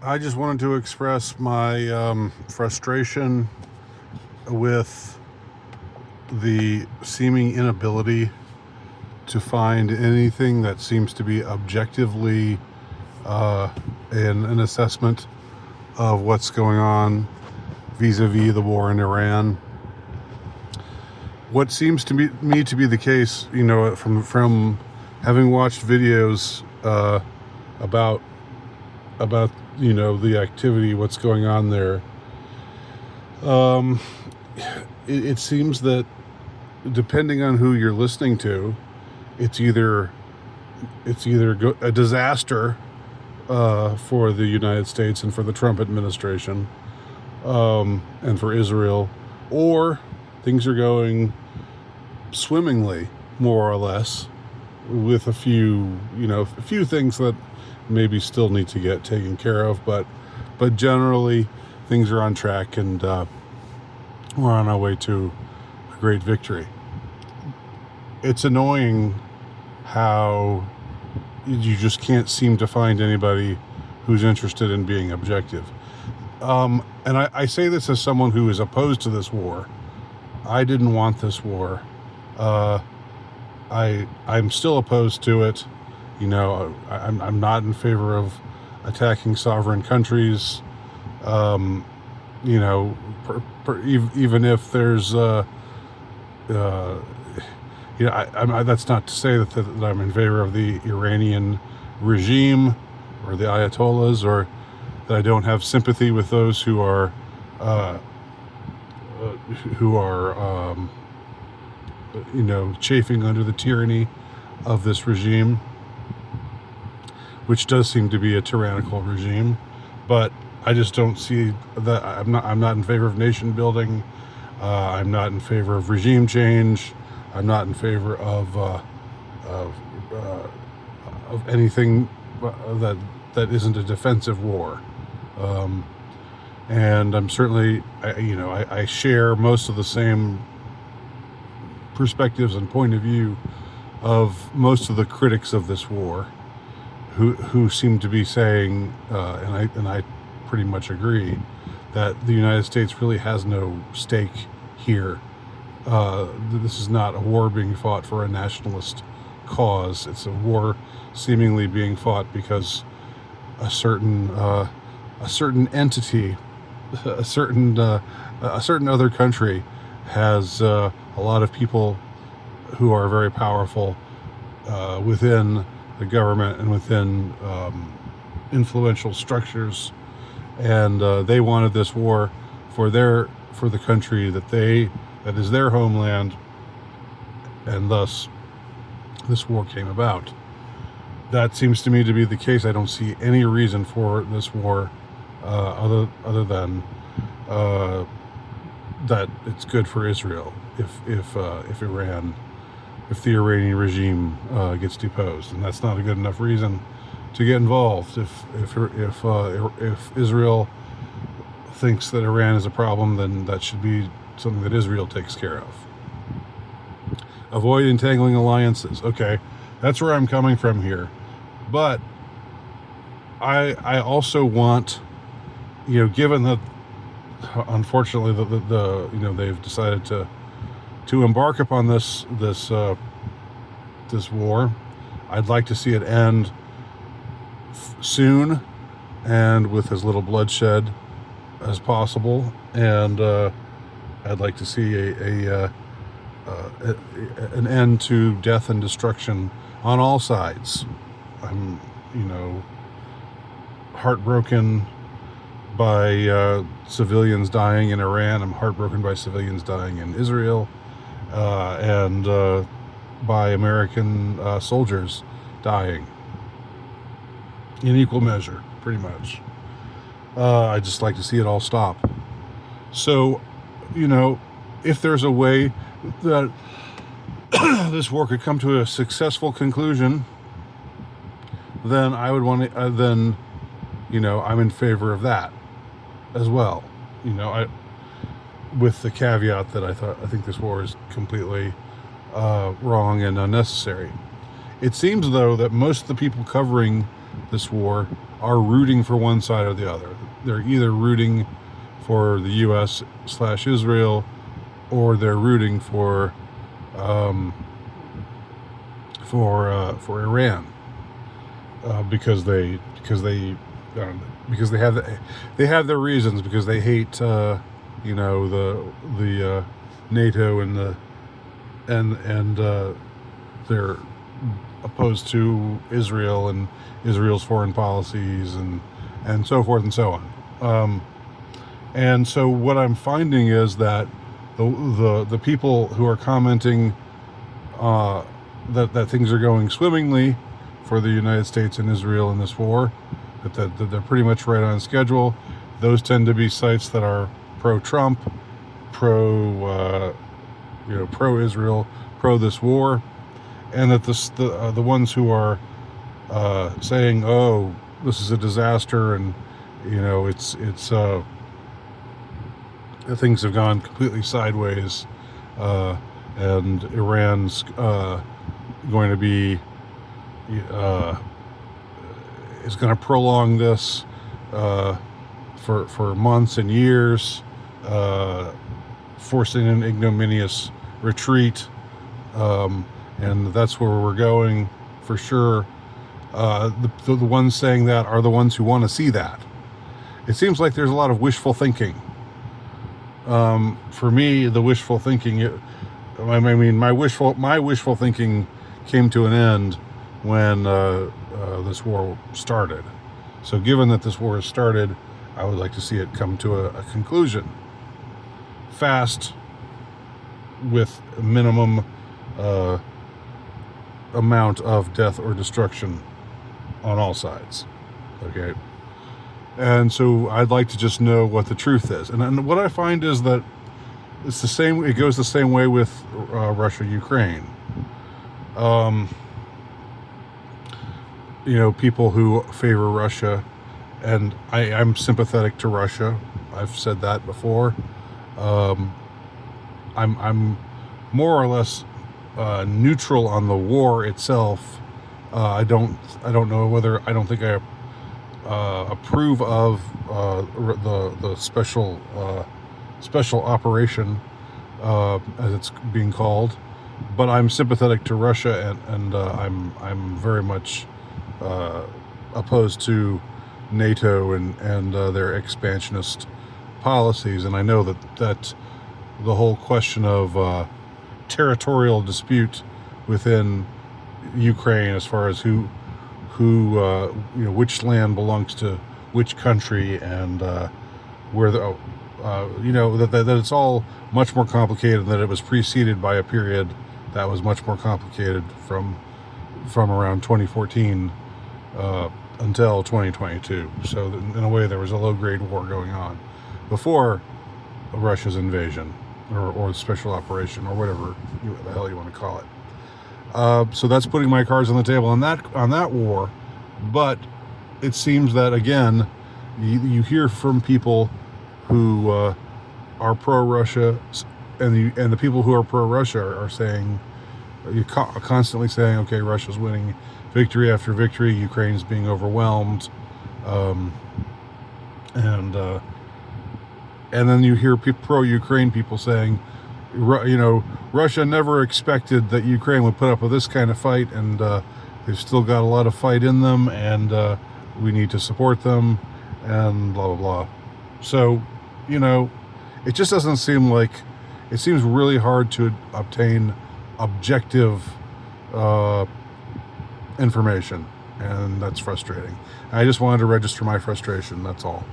I just wanted to express my frustration with the seeming inability to find anything that seems to be objectively an assessment of what's going on vis-a-vis the war in Iran. What seems to me to be the case, from having watched videos about the activity, what's going on there. It seems that depending on who you're listening to, it's either a disaster for the United States and for the Trump administration, and for Israel, or things are going swimmingly, more or less, with a few things that maybe still need to get taken care of, but generally things are on track, and we're on our way to a great victory. It's annoying how you just can't seem to find anybody who's interested in being objective. And I say this as someone who is opposed to this war. I didn't want this war. I'm still opposed to it. I'm not in favor of attacking sovereign countries. Even if there's, that's not to say that I'm in favor of the Iranian regime or the Ayatollahs, or that I don't have sympathy with those who are chafing under the tyranny of this regime, which does seem to be a tyrannical regime. But I just don't see that. I'm not in favor of nation building. I'm not in favor of regime change. I'm not in favor of anything that isn't a defensive war. And I'm certainly, I share most of the same perspectives and point of view of most of the critics of this war, who seem to be saying, and I pretty much agree, that the United States really has no stake here. This is not a war being fought for a nationalist cause. It's a war seemingly being fought because a certain entity, a certain other country has a lot of people who are very powerful within the government and within influential structures, and they wanted this war for the country that is their homeland, and thus this war came about. That seems to me to be the case. I don't see any reason for this war other than that it's good for Israel if the Iranian regime gets deposed, and that's not a good enough reason to get involved. If Israel thinks that Iran is a problem, then that should be something that Israel takes care of. Avoid entangling alliances. Okay, that's where I'm coming from here. But I also want, given that unfortunately they've decided to embark upon this war, I'd like to see it end soon and with as little bloodshed as possible, and I'd like to see an end to death and destruction on all sides. I'm, heartbroken by civilians dying in Iran. I'm heartbroken by civilians dying in Israel, and by American soldiers dying in equal measure, pretty much. I'd just like to see it all stop. So, if there's a way that this war could come to a successful conclusion, then I would want to, I'm in favor of that as well. With the caveat that I think this war is completely wrong and unnecessary. It seems, though, that most of the people covering this war are rooting for one side or the other. They're either rooting for the U.S./Israel, or they're rooting for Iran, because they have their reasons, because they hate the NATO and they're opposed to Israel and Israel's foreign policies and so forth and so on. And so what I'm finding is that the people who are commenting that things are going swimmingly for the United States and Israel in this war, that they're pretty much right on schedule, those tend to be sites that are pro-Trump, pro-Israel, pro this war, and that the ones who are saying, "Oh, this is a disaster," and things have gone completely sideways, and Iran's going to be is going to prolong this for months and years, forcing an ignominious retreat, and that's where we're going for sure. The ones saying that are the ones who want to see that. It seems like there's a lot of wishful thinking. For me, the wishful thinking, my wishful thinking came to an end when this war started. So given that this war has started, I would like to see it come to a conclusion fast, with minimum amount of death or destruction on all sides. Okay. And so I'd like to just know what the truth is. And what I find is that it's the same. It goes the same way with Russia, Ukraine. People who favor Russia, and I'm sympathetic to Russia. I've said that before. I'm more or less neutral on the war itself. I don't think I approve of the special operation, as it's being called, but I'm sympathetic to Russia, and I'm very much opposed to NATO and their expansionist policies, and I know that the whole question of territorial dispute within Ukraine, as far as who which land belongs to which country, and where that it's all much more complicated, and that it was preceded by a period that was much more complicated from around 2014 until 2022. So in a way, there was a low-grade war going on before Russia's invasion or special operation, or whatever the hell you want to call it. So that's putting my cards on the table on that war. But it seems that, again, you hear from people who are pro-Russia, and the people who are pro-Russia are saying, constantly saying, okay, Russia's winning victory after victory, Ukraine's being overwhelmed, and then you hear pro-Ukraine people saying, Russia never expected that Ukraine would put up with this kind of fight, and they've still got a lot of fight in them, and we need to support them, and blah, blah, blah. So, it just doesn't seem like, it seems really hard to obtain objective information, and that's frustrating. I just wanted to register my frustration, that's all.